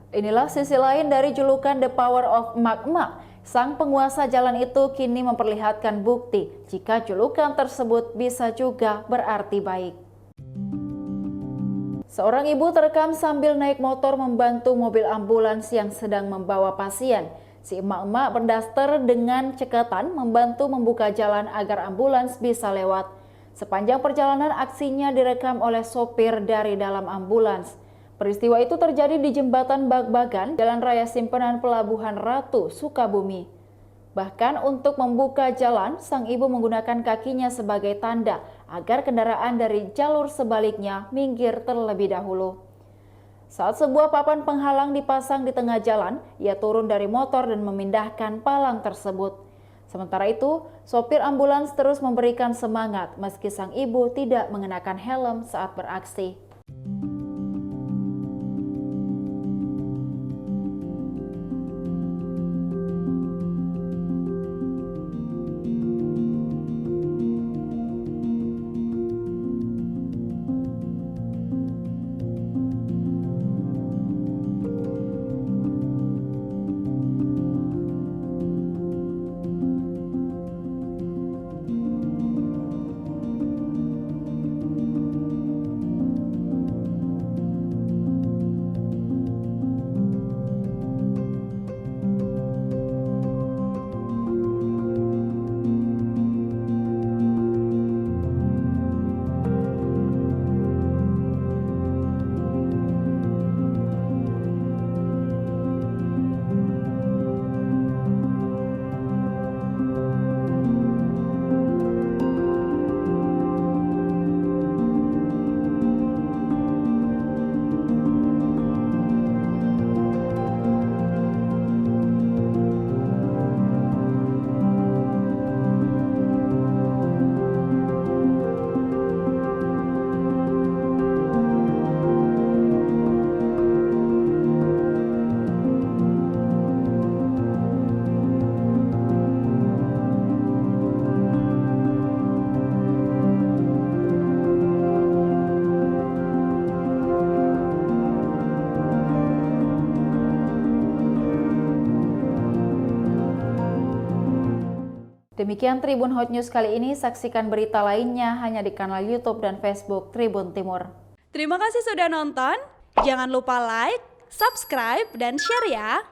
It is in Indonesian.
Inilah sisi lain dari julukan The Power of Emak-emak. Sang penguasa jalan itu kini memperlihatkan bukti jika julukan tersebut bisa juga berarti baik. Seorang ibu terekam sambil naik motor membantu mobil ambulans yang sedang membawa pasien. Si emak-emak berdaster dengan cekatan membantu membuka jalan agar ambulans bisa lewat. Sepanjang perjalanan aksinya direkam oleh sopir dari dalam ambulans. Peristiwa itu terjadi di jembatan Bag-Bagan, Jalan Raya Simpenan Pelabuhan Ratu, Sukabumi. Bahkan untuk membuka jalan, sang ibu menggunakan kakinya sebagai tanda agar kendaraan dari jalur sebaliknya minggir terlebih dahulu. Saat sebuah papan penghalang dipasang di tengah jalan, ia turun dari motor dan memindahkan palang tersebut. Sementara itu, sopir ambulans terus memberikan semangat meski sang ibu tidak mengenakan helm saat beraksi. Demikian Tribun Hot News kali ini, saksikan berita lainnya hanya di kanal YouTube dan Facebook Tribun Timur. Terima kasih sudah nonton, jangan lupa like, subscribe, dan share ya!